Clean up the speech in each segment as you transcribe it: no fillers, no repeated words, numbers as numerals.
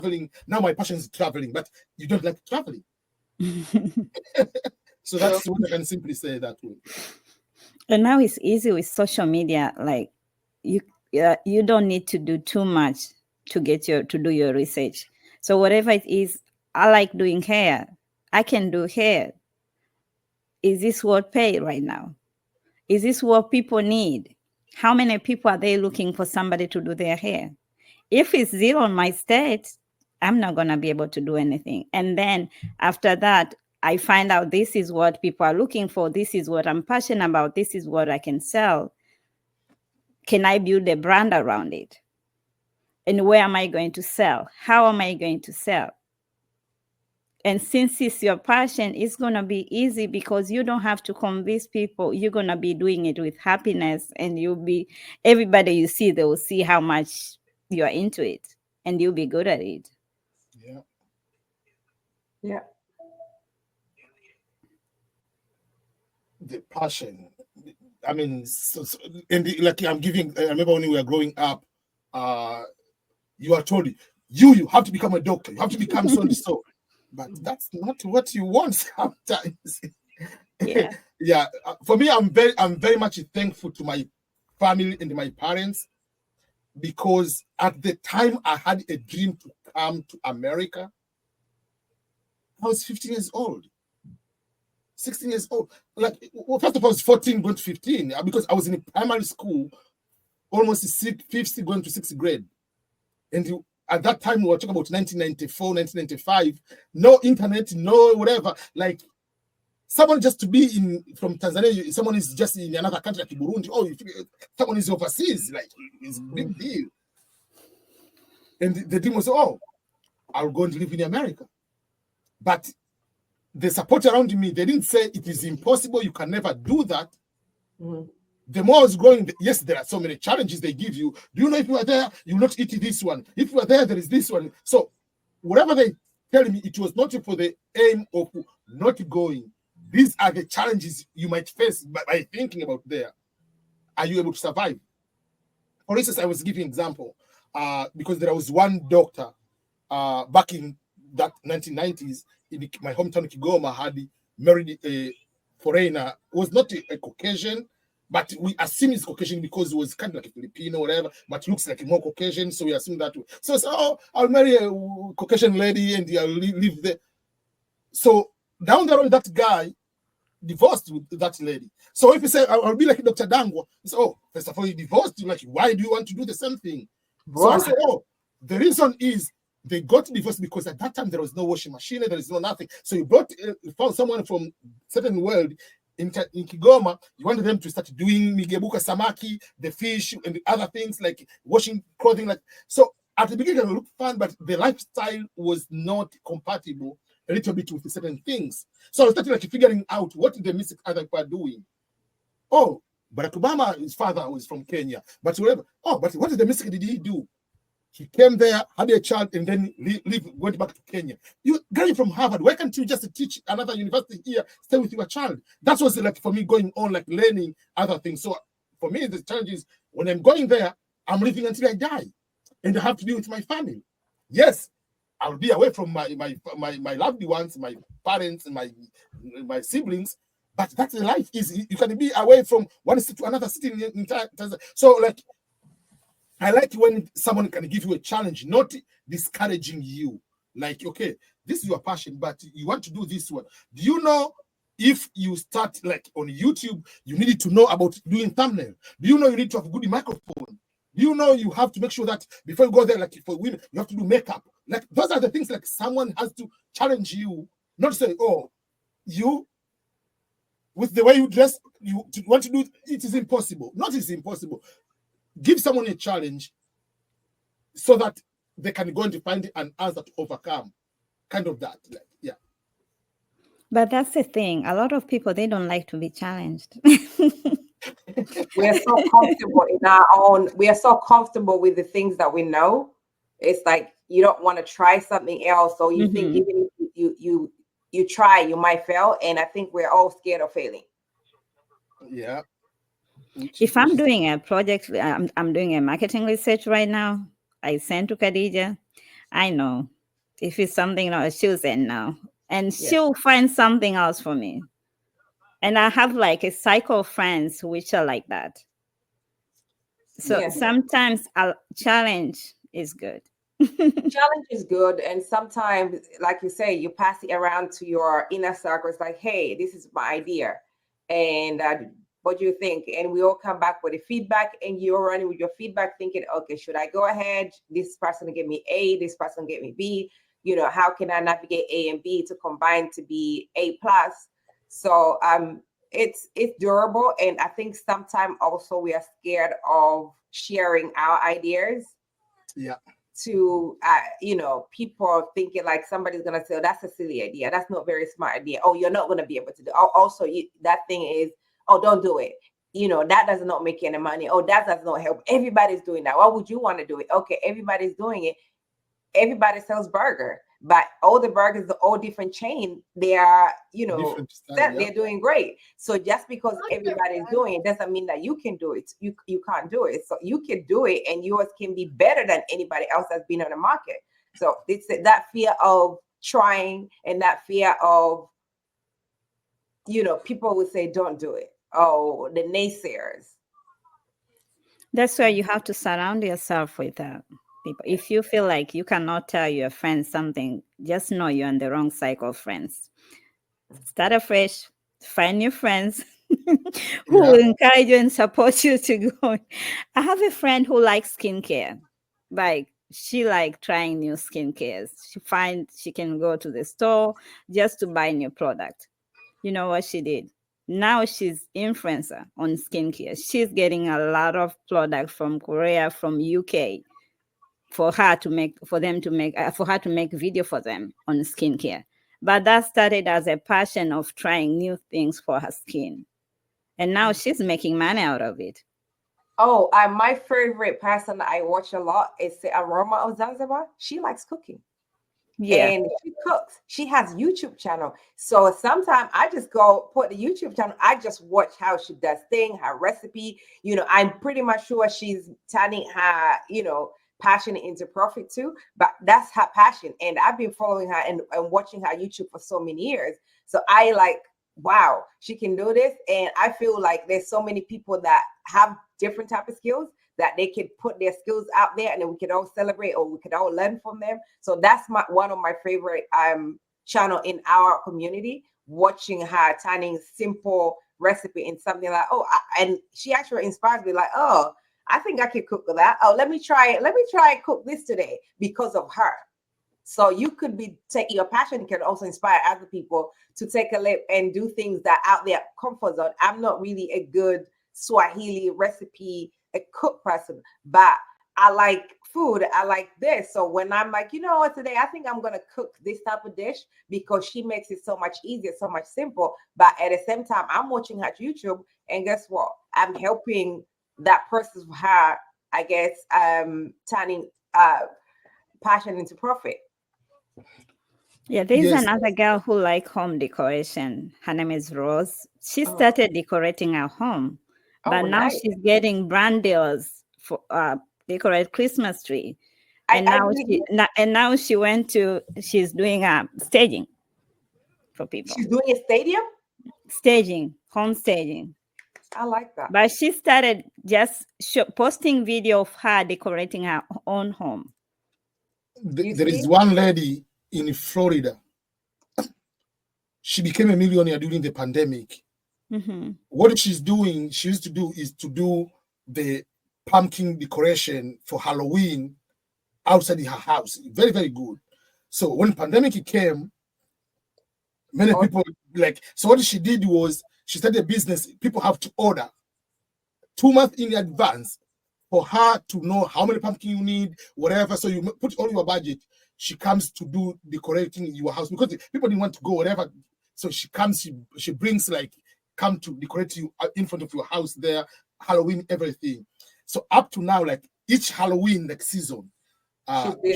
traveling. Now my passion is traveling, but you don't like traveling. So that's what I can simply say that way. And now it's easy with social media. Like you don't need to do too much to do your research. So whatever it is, I like doing hair. I can do hair. Is this what pay right now? Is this what people need? How many people are they looking for somebody to do their hair? If it's zero in my state, I'm not going to be able to do anything. And then after that, I find out this is what people are looking for. This is what I'm passionate about. This is what I can sell. Can I build a brand around it? And where am I going to sell? How am I going to sell? And since it's your passion, it's going to be easy because you don't have to convince people. You're going to be doing it with happiness, and everybody you see, they will see how much you're into it, and you'll be good at it. Yeah. Yeah. The passion. I mean, like I'm giving. I remember when we were growing up, you are told you have to become a doctor. You have to become so and so. But that's not what you want sometimes. Yeah. Yeah. For me, I'm very much thankful to my family and my parents, because at the time I had a dream to come to America. I was 15 years old. 16 years old. Like, well, first of all, I was 14 going to 15 because I was in primary school, almost fifth going to sixth grade. And at that time, we were talking about 1994, 1995. No internet, no whatever. Like, someone just to be from Tanzania, someone is just in another country like Burundi. Oh, someone is overseas. Like, it's a big deal. And the dream was, oh, I'll go and live in America. But the support around me, they didn't say it is impossible, you can never do that. The more I was growing, yes, there are so many challenges they give you. Do you know if you are there, you will not eat this one? If you are there, there is this one. So whatever they tell me, it was not for the aim of not going. These are the challenges you might face by thinking about there. Are you able to survive? For instance, I was giving an example because there was one doctor back in that 1990s in my hometown Kigoma had married a foreigner who was not a Caucasian, but we assume he's Caucasian because he was kind of like a Filipino or whatever, but looks like a more Caucasian, so we assume that way. So oh, I'll marry a Caucasian lady and I'll live there. So down the road, that guy divorced with that lady. So if you say I'll be like Dr. Dango, he said, oh, first of all, you divorced. You're like, why do you want to do the same thing? So I said, oh, the reason is they got divorced because at that time there was no washing machine, there is no nothing. So you found someone from certain world in Kigoma. You wanted them to start doing migebuka samaki, the fish, and the other things like washing clothing. Like, so at the beginning it looked fun, but the lifestyle was not compatible a little bit with certain things. So I started like figuring out what the music other people are doing. Oh, Barack Obama, his father was from Kenya, but whatever. Oh, but what the music did he do? He came there, had a child, and then went back to Kenya. You graduate from Harvard. Why can't you just teach another university here, stay with your child? That was like for me going on, like learning other things. So for me, the challenge is when I'm going there, I'm living until I die, and I have to be with my family. Yes, I'll be away from my loved ones, my parents, and my siblings. But that's the life. Is you can be away from one city to another city in Tanzania. So like. I like when someone can give you a challenge, not discouraging you. Like, okay, this is your passion, but you want to do this one. Do you know if you start like on YouTube, you need to know about doing thumbnail? Do you know you need to have a good microphone? Do you know you have to make sure that before you go there, like for women, you have to do makeup? Like those are the things like someone has to challenge you, not say, oh, you with the way you dress, you want to do it is impossible. Not it's impossible. Give someone a challenge so that they can go and find an answer to overcome. Kind of that. Like, yeah. But that's the thing. A lot of people, they don't like to be challenged. We are so comfortable in our own, we are so comfortable with the things that we know. It's like you don't want to try something else. So you think even if you try, you might fail. And I think we're all scared of failing. Yeah. If I'm doing a project, I'm doing a marketing research right now. I sent to Khadija. I know. If it's something else, she'll say no. And she'll find something else for me. And I have like a cycle of friends which are like that. So sometimes a challenge is good. Challenge is good. And sometimes, like you say, you pass it around to your inner circle. It's like, hey, this is my idea. And what do you think? And we all come back with the feedback, and you're running with your feedback thinking, okay, should I go ahead? This person gave me A, this person gave me B. You know, how can I navigate A and B to combine to be A plus? So it's durable. And I think sometimes also we are scared of sharing our ideas. Yeah. To you know, people thinking like somebody's gonna say, oh, that's a silly idea, that's not very smart idea, oh, you're not gonna be able to do. Also, that thing is, oh, don't do it, you know, that does not make any money, oh, that does not help, everybody's doing that, why would you want to do it? Okay, everybody's doing it, everybody sells burger, but all the burgers, the all different chain, they are, you know, they're doing great. So just because everybody's doing it doesn't mean that you can do it. You can't do it. So you can do it, and yours can be better than anybody else that's been on the market. So it's that fear of trying, and that fear of, you know, people would say, don't do it. Oh, the naysayers. That's why you have to surround yourself with people. If you feel like you cannot tell your friends something, just know you're in the wrong cycle of friends. Start afresh, find new friends who will encourage you and support you to go. I have a friend who likes skincare. Like, she like trying new skincare. She can go to the store just to buy new product. You know what she did? Now she's influencer on skincare. She's getting a lot of product from Korea, from UK, for her to make video for them on skincare. But that started as a passion of trying new things for her skin, and now she's making money out of it. Oh, my favorite person that I watch a lot is the Aroma of Zanzibar. She likes cooking. Yeah. And she cooks. She has YouTube channel. So sometimes I just go put the YouTube channel. I just watch how she does thing, her recipe. You know, I'm pretty much sure she's turning her, you know, passion into profit too. But that's her passion. And I've been following her and watching her YouTube for so many years. So I like, wow, she can do this. And I feel like there's so many people that have different type of skills that they can put their skills out there, and then we can all celebrate, or we can all learn from them. So that's one of my favorite channel in our community, watching her turning simple recipe in something like, and she actually inspires me, like, oh, I think I can cook with that. Oh, let me try cook this today because of her. So you could be taking your passion, can also inspire other people to take a leap and do things that out there comfort zone. I'm not really a good Swahili recipe, a cook person, but I like food. I like this. So when I'm like, you know what, today I think I'm going to cook this type of dish because she makes it so much easier, so much simple. But at the same time, I'm watching her YouTube, and guess what? I'm helping that person, her, I guess, turning passion into profit. Yeah, there's another girl who like home decoration. Her name is Rose. She started decorating her home, but now she's getting brand deals for decorate Christmas tree. And now she's doing staging for people. She's doing a stadium? Staging, home staging. I like that. But she started just posting video of her decorating her own home. There is one lady in Florida. She became a millionaire during the pandemic. Mm-hmm. What she used to do is to do the pumpkin decoration for Halloween outside her house. Very, very good. So when pandemic came, many people so what she did was she started a business. People have to order 2 months in advance for her to know how many pumpkin you need, whatever. So you put all your budget. She comes to do decorating your house because people didn't want to go, whatever. So she comes, she brings come to decorate you in front of your house there, Halloween, everything. So up to now, each Halloween season,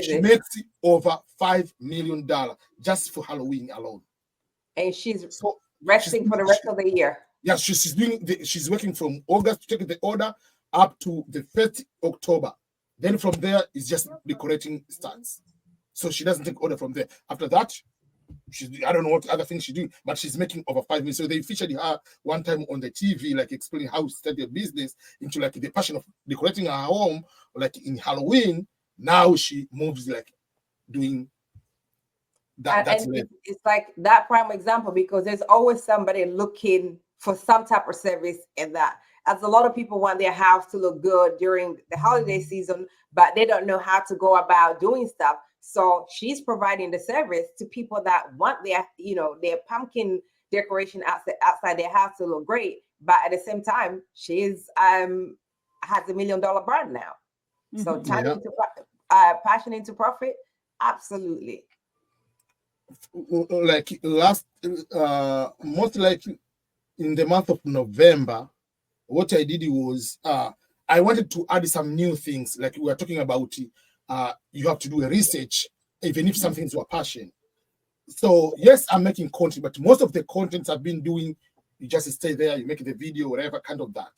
she makes over $5 million just for Halloween alone. And she's resting for the rest of the year. Yeah, she's working from August to take the order up to the 1st October. Then from there, it's just decorating starts. So she doesn't take order from there. After that, I don't know what other things she's doing, but she's making over 5 million. So they featured her one time on the TV, like explaining how to start a business into like the passion of decorating her home, like in Halloween. Now she moves like doing that. And it's like that prime example, because there's always somebody looking for some type of service in that. As a lot of people want their house to look good during the holiday season, but they don't know how to go about doing stuff. So she's providing the service to people that want their, their pumpkin decoration outside their house to look great. But at the same time, she's has $1 million brand now. So turning into passion into profit, absolutely. Like most likely in the month of November, what I did was I wanted to add some new things. Like we were talking about, you have to do a research, even if something's your passion. So yes, I'm making content, but most of the contents I've been doing, you just stay there, you make the video, whatever kind of that.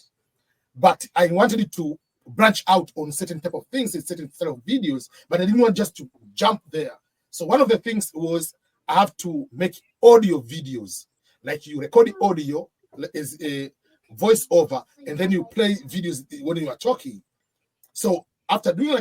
But I wanted it to branch out on certain type of things, in certain set of videos, but I didn't want just to jump there. So one of the things was I have to make audio videos. Like you record the audio as a voiceover, and then you play videos when you are talking. So after doing like